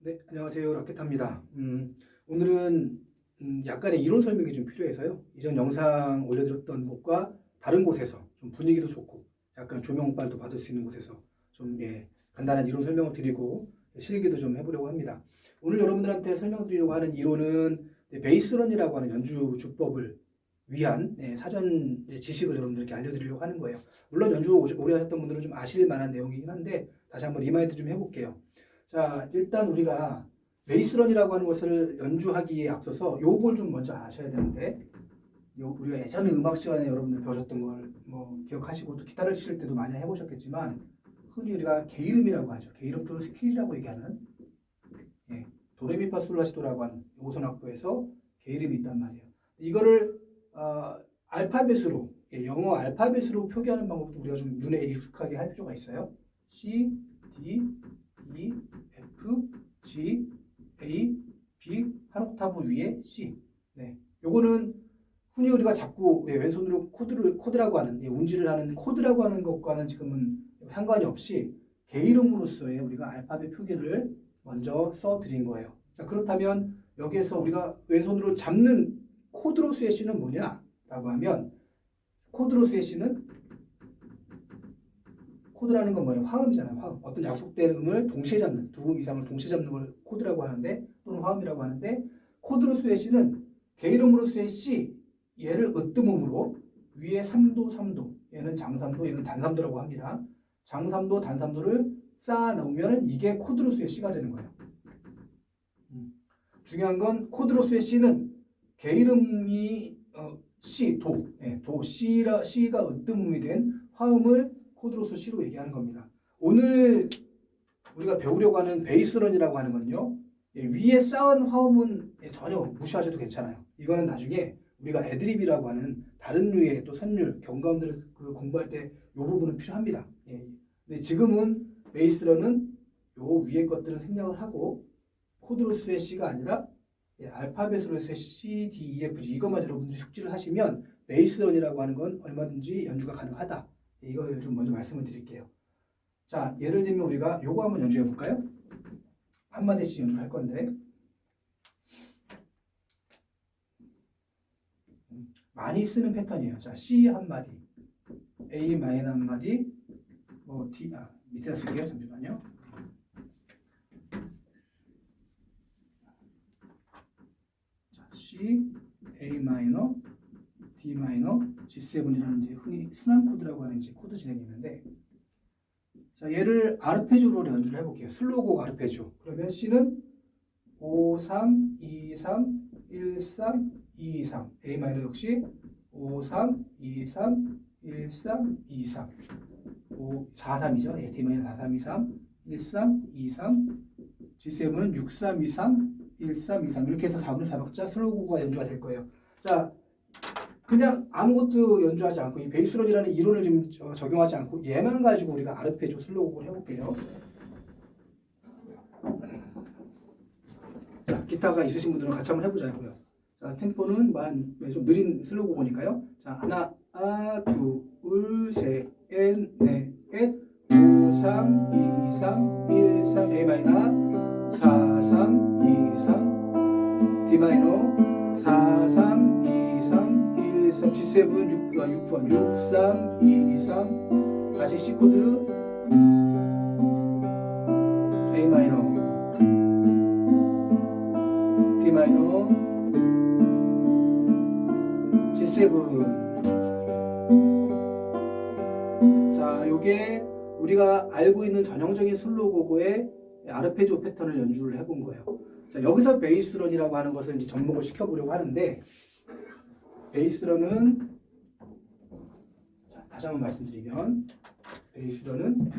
네, 안녕하세요. 라켓합니다. 오늘은 약간의 이론 설명이 좀 필요해서요. 이전 영상 올려드렸던 곳과 다른 곳에서 좀 분위기도 좋고 약간 조명빨도 받을 수 있는 곳에서 좀 간단한 이론 설명을 드리고 실기도 좀 해보려고 합니다. 오늘 여러분들한테 설명드리려고 하는 이론은 베이스런이라고 하는 연주 주법을 위한 사전 지식을 여러분들께 알려드리려고 하는 거예요. 물론 연주 오래 하셨던 분들은 좀 아실 만한 내용이긴 한데 다시 한번 리마인드 좀 해볼게요. 자, 일단 우리가 베이스런이라고 하는 것을 연주하기에 앞서서 요걸 좀 먼저 아셔야 되는데, 우리가 예전에 음악 시간에 여러분들 배우셨던 걸 뭐 기억하시고 또 기타를 치실 때도 많이 해보셨겠지만, 흔히 우리가 게이름이라고 하죠. 게이름 또는 스케일이라고 얘기하는 도레미파솔라시도라고 하는 오선악보에서 게이름이 있단 말이에요. 이거를 알파벳으로 영어 알파벳으로 표기하는 방법도 우리가 좀 눈에 익숙하게 할 필요가 있어요. C, D, E, F, G, A, B 한 옥타브 위에 C. 네, 요거는 흔히 우리가 자꾸 왼손으로 코드라고 하는 운지를 하는 코드라고 하는 것과는 지금은 상관이 없이 게이름으로서의 우리가 알파벳 표기를 먼저 써드린 거예요. 자, 그렇다면 여기에서 우리가 왼손으로 잡는 코드로스의 C는 뭐냐라고 하면 코드로스의 C는 코드라는 건 뭐예요? 화음이잖아요. 화음. 어떤 약속된 음을 동시에 잡는, 두 음 이상을 동시에 잡는 걸 코드라고 하는데, 또는 화음이라고 하는데, 코드로스의 C는 게이름으로서의 C, 얘를 으뜸음으로 위에 3도, 3도, 얘는 장3도, 얘는 단3도라고 합니다. 장3도, 단3도를 쌓아 놓으면 이게 코드로스의 C가 되는 거예요. 중요한 건 코드로스의 C는 게이름이 C, 도, C가 으뜸음이 된 화음을 코드로스 C로 얘기하는 겁니다. 오늘 우리가 배우려고 하는 베이스런이라고 하는 건요. 위에 쌓은 화음은 전혀 무시하셔도 괜찮아요. 이거는 나중에 우리가 애드립이라고 하는 다른 류의 또 선율, 경감들을 공부할 때 이 부분은 필요합니다. 근데 지금은 베이스런은 요 위에 것들은 생략을 하고 코드로스의 C가 아니라 알파벳으로서의 C, D, E, F, G 이것만 여러분들이 숙지를 하시면 베이스런이라고 하는 건 얼마든지 연주가 가능하다. 이걸 좀 먼저 말씀을 드릴게요. 자, 예를 들면 우리가 요거 한번 연주해 볼까요? 한마디씩 연주할 건데 많이 쓰는 패턴이에요. 자, C 한마디, A 마이너 한마디, D, 밑에다 쓸게요. 잠시만요. 자, C, A 마이너, D 마이너, G7이라는 이제 흔히 순환 코드라고 하는 이제 코드 진행이 있는데, 자, 얘를 아르페지오로 연주를 해볼게요. 슬로우 아르페지오. 그러면 C는 5, 3, 2, 3, 1, 3, 2, 3. A 마이너 역시 5, 3, 2, 3, 1, 3, 2, 3. 5, 4, 3이죠. D 마이너 4, 3, 2, 3, 1, 3, 2, 3. G7은 6, 3, 2, 3, 1, 3, 2, 3. 이렇게 해서 4분의 4박자 슬로우가 연주가 될 거예요. 자, 그냥 아무것도 연주하지 않고 이 베이스런이라는 이론을 지금 적용하지 않고 얘만 가지고 우리가 아르페지오 슬로우곡을 해볼게요. 자, 기타가 있으신 분들은 같이 한번 해보자고요. 자, 템포는 좀 느린 슬로우곡이니까요. 자, 하나, 둘, 셋, 넷, 5, 3, 2, 3, 1, 3, A 마이너, 4, 3, 2, 3, D 마이너, 4, 3, 2, 3, 1, 3, G7, 6번, 6, 3, 2, 3, 다시 C 코드, A 마이너, D 마이너, G7. 자, 요게 우리가 알고 있는 전형적인 슬로우곡의 아르페지오 패턴을 연주를 해본 거예요. 자, 여기서 베이스런이라고 하는 것을 이제 접목을 시켜보려고 하는데, 베이스런은 다시 한번 말씀드리면, 베이스런은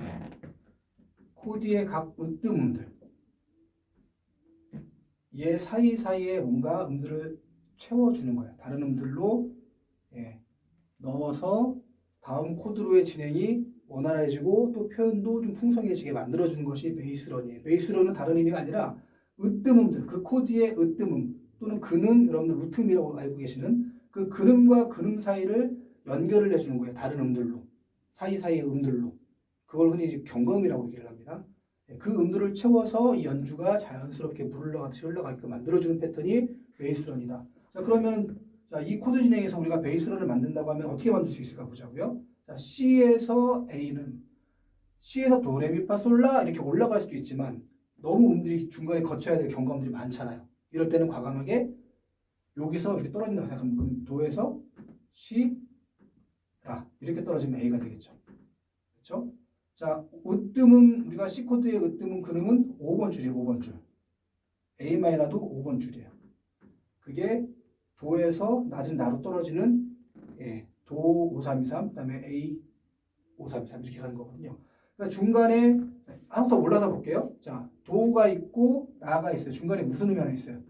코드의 각 으뜸음들, 얘 사이사이에 뭔가 음들을 채워주는 거예요. 다른 음들로 넣어서 다음 코드로의 진행이 원활해지고 또 표현도 좀 풍성해지게 만들어주는 것이 베이스런이에요. 베이스런은 다른 의미가 아니라 으뜸음들, 그 코드의 으뜸음 또는 근음, 여러분들 루트음이라고 알고 계시는 그 근음과 근음 사이를 연결을 해주는 거예요. 다른 음들로, 사이사이의 음들로. 그걸 흔히 이제 경거음이라고 얘기를 합니다. 그 음도를 채워서 이 연주가 자연스럽게 물 흘러가듯이 흘러가게끔 만들어주는 패턴이 베이스런이다. 자, 그러면 자, 이 코드 진행에서 우리가 베이스런을 만든다고 하면 어떻게 만들 수 있을까 보자고요. 자, C에서 A는 C에서 도레미파솔라 이렇게 올라갈 수도 있지만 너무 음들이 중간에 거쳐야 될 경감들이 많잖아요. 이럴 때는 과감하게 여기서 이렇게 떨어진다고 생각하면 그럼 도에서 C, 라 이렇게 떨어지면 A가 되겠죠. 그렇죠? 자, 으뜸음 우리가 C 코드의 으뜸음 근음은 5번 줄이에요. 5번 줄. A 마이너도 5번 줄이에요. 그게 도에서 낮은 라로 떨어지는 도 5323 그다음에 A 5323 이렇게 가는 거거든요. 그러니까 중간에 하나 더 올라서 볼게요. 자, 도가 있고 라가 있어요. 중간에 무슨 음이 하나 있어요?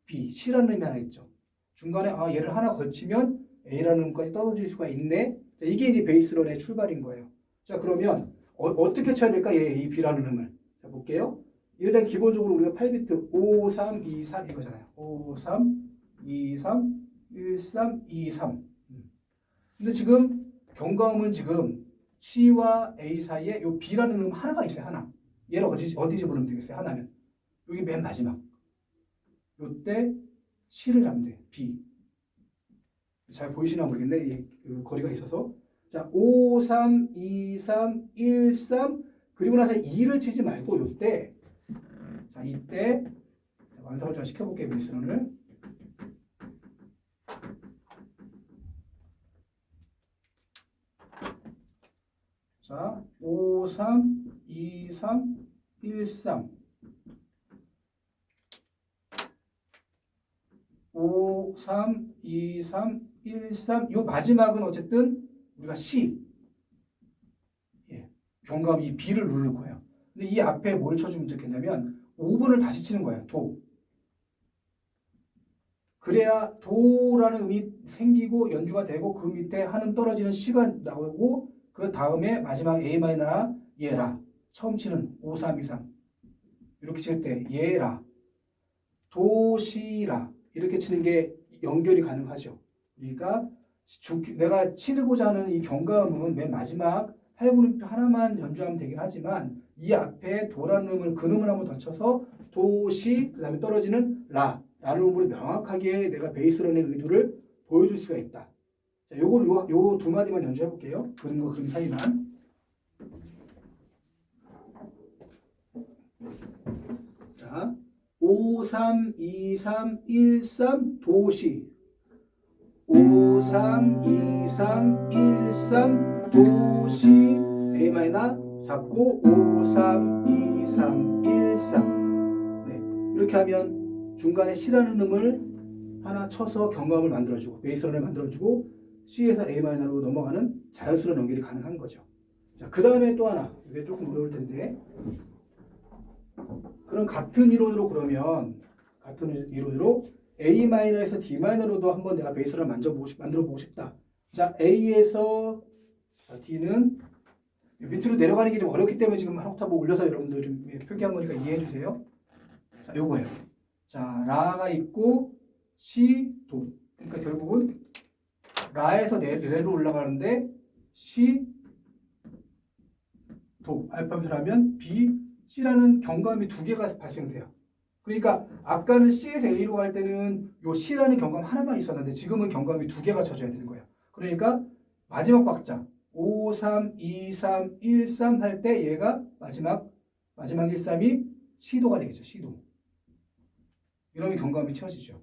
B, C라는 음이 하나 있죠. 중간에 얘를 하나 걸치면 A라는 음까지 떨어질 수가 있네. 자, 이게 이제 베이스런의 출발인 거예요. 자, 그러면 어떻게 쳐야 될까? 이 B라는 음을. 자, 볼게요. 일단 기본적으로 우리가 8비트 5, 3, 2, 3 이거잖아요. 5, 3, 2, 3, 1, 3, 2, 3. 근데 지금 경감은 지금 C와 A 사이에 요 B라는 음 하나가 있어요. 하나. 얘를 어디 집어넣으면 되겠어요? 하나면. 여기 맨 마지막. 요때 C를 잡으면 돼요. B. 잘 보이시나 모르겠네. 그 거리가 있어서. 자, 5, 3, 2, 3, 1, 3 그리고 나서 2를 치지 말고 요때 자, 이때 자, 완성을 좀 시켜볼게요. 베이스런을. 자, 5, 3, 2, 3, 1, 3 5, 3, 2, 3, 1, 3 요 마지막은 어쨌든 우리가 C 경감 이 B를 누를 거예요. 근데 이 앞에 뭘 쳐주면 좋겠냐면 5번을 다시 치는 거예요. 도. 그래야 도라는 음이 생기고 연주가 되고 그 밑에 한음 떨어지는 C가 나오고 그 다음에 마지막 A 마이너나 얘라 처음 치는 5, 3, 2, 3 이렇게 칠 때 얘라 도시라 이렇게 치는 게 연결이 가능하죠. 그러니까 내가 치고자 하는 이 경감은 맨 마지막 8분음표 하나만 연주하면 되긴 하지만 이 앞에 도라는 음을 근음을 한번 더 쳐서 도시 그 다음에 떨어지는 라라는 음으로 명확하게 내가 베이스런의 의도를 보여줄 수가 있다. 자, 요걸 요 두 마디만 연주해 볼게요. 그림과 그림 사이만. 자, 5, 3, 2, 3, 1, 3 도시 5, 3, 2, 3, 1, 3 도시 A 마이너 잡고 5, 3, 2, 3, 1, 3 네, 이렇게 하면 중간에 C라는 음을 하나 쳐서 경감을 만들어주고 베이스런을 만들어주고 C에서 A 마이너로 넘어가는 자연스러운 연결이 가능한 거죠. 자, 그 다음에 또 하나 이게 조금 어려울 텐데 그럼 같은 이론으로 A 마이너에서 D 마이너로도 한번 내가 베이스를 만들어 보고 싶다. 자, A에서 자, D는 밑으로 내려가는 게 좀 어렵기 때문에 지금 한 옥타브 올려서 여러분들 좀 표기한 거니까 이해해 주세요. 자, 요거예요. 자, 라가 있고 C, 도. 그러니까 결국은 라에서 레로 올라가는데 C, 도. 알파벳을 하면 B, C라는 경감이 두 개가 발생돼요. 그러니까 아까는 C에서 A로 갈 때는 요 C라는 경감 하나만 있었는데 지금은 경감이 두 개가 쳐져야 되는 거예요. 그러니까 마지막 박자 5, 3, 2, 3, 1, 3 할 때 얘가 마지막 1, 3이 C도가 되겠죠. C도. 이러면 경감이 쳐지죠.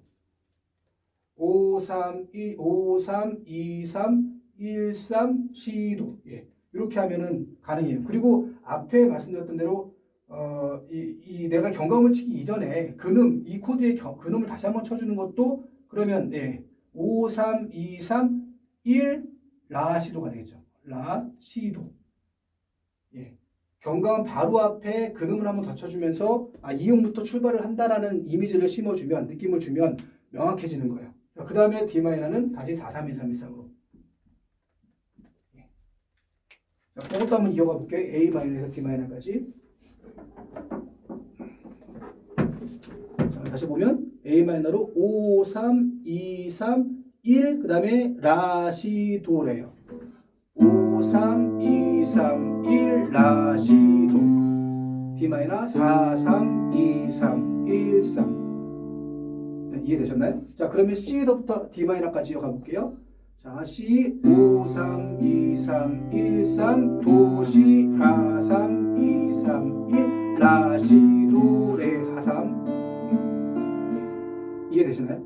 5, 3, 2, 3, 1, 3, C도. 예. 이렇게 하면은 가능해요. 그리고 앞에 말씀드렸던 대로 내가 경감을 치기 이전에 근음, 이 코드의 근음을 다시 한번 쳐주는 것도 그러면 5, 3, 2, 3, 1 라 시도가 되겠죠. 라 시도. 예. 경감 바로 앞에 근음을 한번 더 쳐주면서 이 음부터 출발을 한다라는 이미지를 심어주면 느낌을 주면 명확해지는 거예요. 그 다음에 D 마이너는 다시 4, 3, 2, 3, 1, 3으로. 자, 그것도 한번 이어가 볼게요. A 마이너에서 D 마이너까지. 자, 다시 보면 A 마이너로 5, 3, 2, 3, 1, 그 다음에 라, 시, 도래요. 5, 3, 2, 3, 1, 라, 시, 도. D 마이너 4, 3, 2, 3, 1, 3. 네, 이해되셨나요? 자, 그러면 C에서부터 D 마이너까지 가볼게요. 자, C 5, 3, 2, 3, 1, 3 도, C 4, 3, 2, 3, 1 라, C, 도, 레 4, 3. 이해되시나요?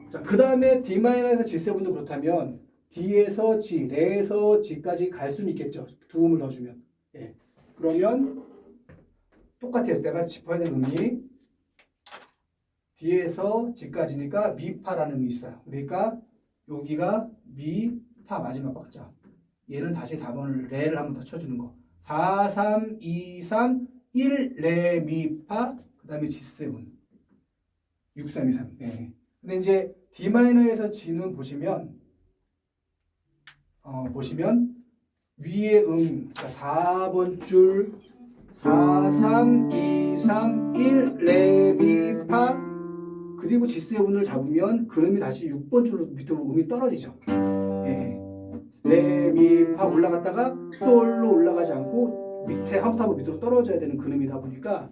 자, 그 다음에 D 마이너에서 G7도 그렇다면 D에서 G, 레에서 G까지 갈 수는 있겠죠. 두 음을 넣어주면. 예. 그러면 똑같아요. 내가 짚어야 되는 음이 D에서 G까지니까 미파라는 음이 있어요. 그러니까 여기가 미, 파 마지막 박자. 얘는 다시 4번을 레를 한번 더 쳐주는 거. 4, 3, 2, 3, 1, 레, 미, 파. 그 다음에 G7. 6, 3, 2, 3. 네. 근데 이제 D 마이너에서 G는 보시면 위에 그러니까 4번 줄 4, 3, 2, 3, 1, 레, 미, 파. 그리고 G7을 잡으면 그 음이 다시 6번 줄로 밑으로 음이 떨어지죠. 예. 레, 미, 파 올라갔다가 솔로 올라가지 않고 밑에 하프타브 밑으로 떨어져야 되는 그 음이다 보니까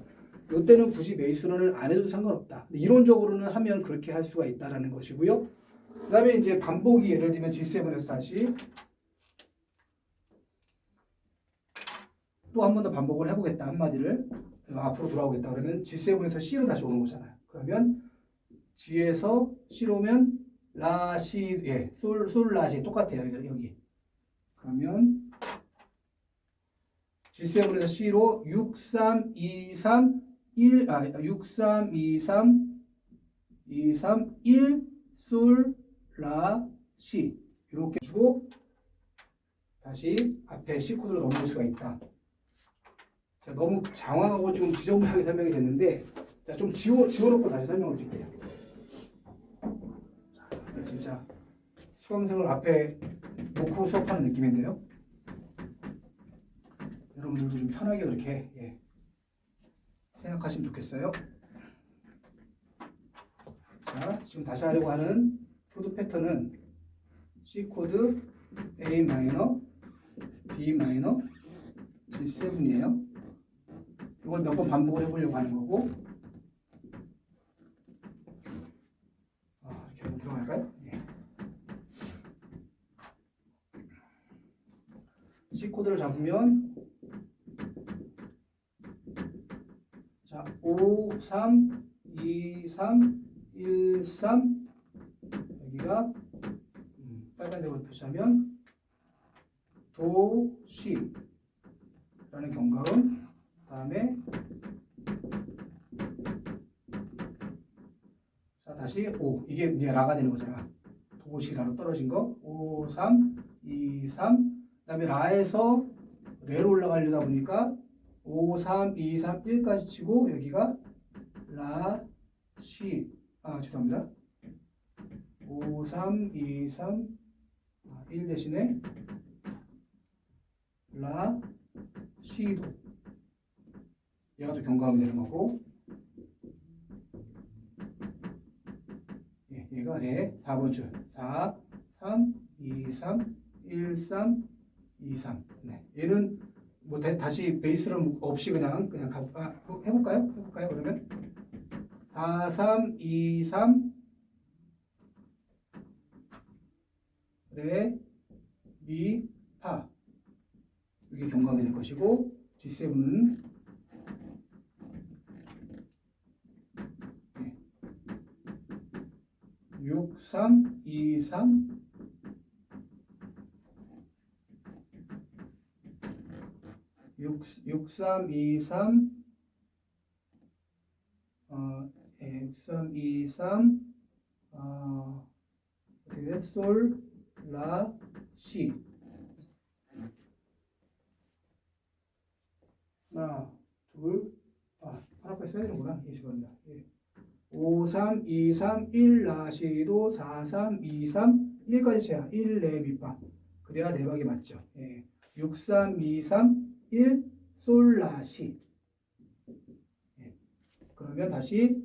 이때는 굳이 메이슨을 안 해도 상관없다. 이론적으로는 하면 그렇게 할 수가 있다라는 것이고요. 그 다음에 이제 반복이 예를 들면 G7에서 다시 또 한 번 더 반복을 해보겠다 한마디를 앞으로 돌아오겠다 그러면 G7에서 C로 다시 오는 거잖아요. 그러면 G에서 C로 오면 라, 시, 예, 솔, 라, 시 똑같아요. 여기. 그러면 G7에서 C로 6, 3, 2, 3, 1, 6, 3, 2, 3, 2, 3, 1, 솔, 라, 시 이렇게 주고 다시 앞에 C 코드로 넘길 수가 있다. 자, 너무 장황하고 좀 지저분하게 설명이 됐는데 자, 좀 지워놓고 다시 설명을 드릴게요. 자, 진짜 수강생을 앞에 놓고 수업하는 느낌인데요. 여러분들도 좀 편하게 그렇게 생각하시면 좋겠어요. 자, 지금 다시 하려고 하는 코드 패턴은 C 코드, A 마이너, D 마이너, G7이에요. 이걸 몇 번 반복을 해보려고 하는 거고. 이렇게 한번 들어갈까요? 네. C 코드를 잡으면 자, 5, 3, 2, 3, 1, 3 여기가 빨간색으로 표시하면 도, 시 라는 경과음 그 다음에 자 다시 5 이게 이제 라가 되는 거잖아. 도, 시, 라로 떨어진 거 5, 3, 2, 3 그 다음에 라에서 레로 올라가려다 보니까 5, 3, 2, 3, 1까지 치고 여기가 라, 시 죄송합니다. 5, 3, 2, 3 1 대신에 라, 시도 얘가 또 경과음이 되는 거고 얘가 레 4번 줄 4, 3, 2, 3, 1, 3, 2, 3 네. 얘는 뭐 다시 베이스는 없이 그냥 해볼까요? 그러면 4, 3, 2, 3 레, 미, 파 이게 경과음이 될 것이고 G7은 6, 3, 2, 3 6, 3, 2, 3 6, 3, 2, 3 어떻게 돼? 솔, 라, 시 하나, 둘 하나까지 써야 되는구나. 예, 죄송합니다. 5, 3, 2, 3, 1, 라, 시, 도, 4, 3, 2, 3, 1까지 쳐야 1, 레, 미, 파 그래야 내박이 맞죠. 6, 3, 2, 3, 1, 솔, 라, 시 그러면 다시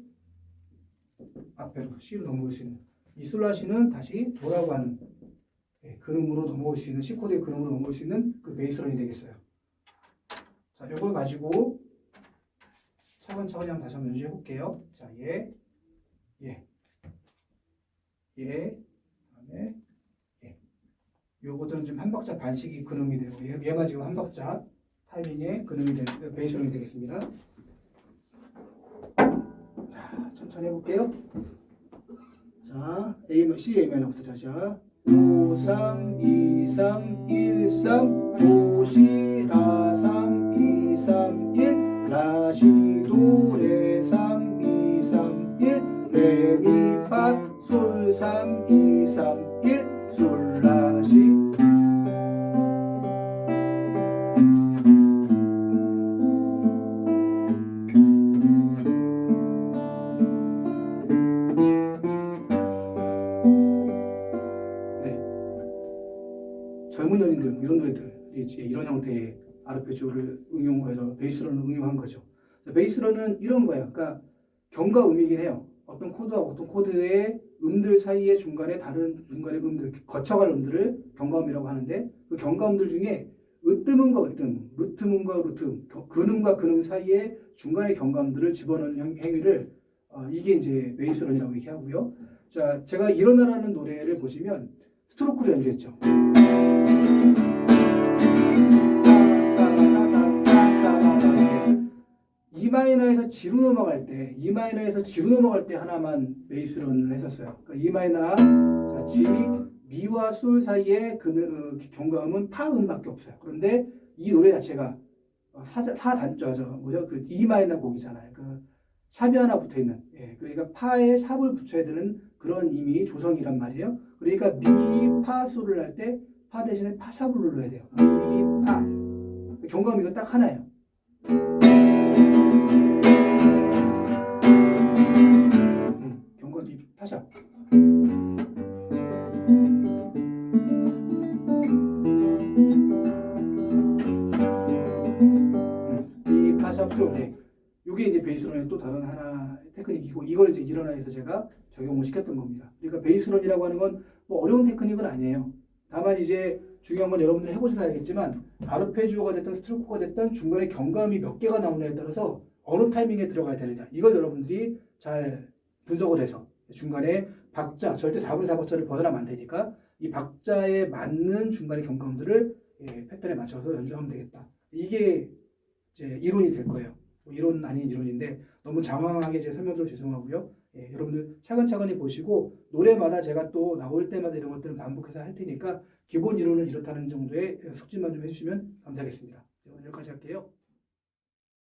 앞에로 C로 넘어올 수 있는 이 솔, 라, 시는 다시 도라고 하는 그음으로 넘어올 수 있는 C 코드의 그음으로 넘어올 수 있는 그 베이스런이 되겠어요. 자, 이걸 가지고 차근차근히 한번 다시 한번 연주해 볼게요. 자, 예, 예, 예, 그다음에 예. 요것들은 지금 한 박자 반씩이 근음이 되고 얘만 지금 한 박자 타이밍에 근음이 베이스론이 되겠습니다. 자, 천천히 해볼게요. 자, C A면부터 자자. 5, 3, 2, 3, 1, 3 도, 시, 라, 3, 2, 3, 1 라, 시, 도, 레, 3, 2, 3, 1 레, 미, 파, 솔, 3, 2, 3, 1 솔, 라, 시. 젊은 연인들 이런 노래들 이런 형태의 아르페지오를 응용해서 베이스론을 응용한 거죠. 베이스론은 이런 거예요. 그러니까 경과 음이긴 해요. 어떤 코드와 어떤 코드의 음들 사이에 중간에 다른 중간의 음들 거쳐갈 음들을 경과음이라고 하는데 그 경과음들 중에 으뜸음과 으뜸, 루트음과 루트음, 근음과 근음 사이에 중간의 경과음들을 집어넣는 행위를 이게 이제 베이스론이라고 얘기하고요. 자, 제가 일어나라는 노래를 보시면 스트로크로 연주했죠. E마이너에서 G로 넘어갈 때, E마이너에서 G로 넘어갈 때 하나만 베이스론을 했었어요. 그러니까 E마이너, 자, G, 미와 솔 사이에 경과음은 파음밖에 없어요. 그런데 이 노래 자체가 사단조죠. 뭐죠? 그 E마이너 곡이잖아요. 그 샵이 하나 붙어 있는. 예, 그러니까 파에 샵을 붙여야 되는 그런 이미 조성이란 말이에요. 그러니까 미, 파, 솔을 할 때 파 대신에 파샵을 눌러야 돼요. 미, 파. 경과음 이거 딱 하나예요. 경과음 이 파샵. 이 파샵 솔. 네. 이게 이제 베이스론의 또 다른 하나 테크닉이고 이걸 이제 일어나에서 제가 적용을 시켰던 겁니다. 그러니까 베이스론이라고 하는 건 뭐 어려운 테크닉은 아니에요. 다만 이제 중요한 건 여러분들 해보셔서 알겠지만 아르페지오가 됐든 스트로크가 됐든 중간에 경과음이 몇 개가 나오느냐에 따라서 어느 타이밍에 들어가야 되느냐 이걸 여러분들이 잘 분석을 해서 중간에 박자 절대 4분의 4박자를 벗어나면 안 되니까 이 박자에 맞는 중간의 경과음들을 패턴에 맞춰서 연주하면 되겠다. 이게 이제 이론이 될 거예요. 이론 아닌 이론인데 너무 장황하게 제 설명드려 죄송하고요. 예, 여러분들 차근차근히 보시고 노래마다 제가 또 나올 때마다 이런 것들을 반복해서 할 테니까 기본 이론은 이렇다는 정도의 숙지만 좀 해주시면 감사하겠습니다. 오늘 여기까지 할게요.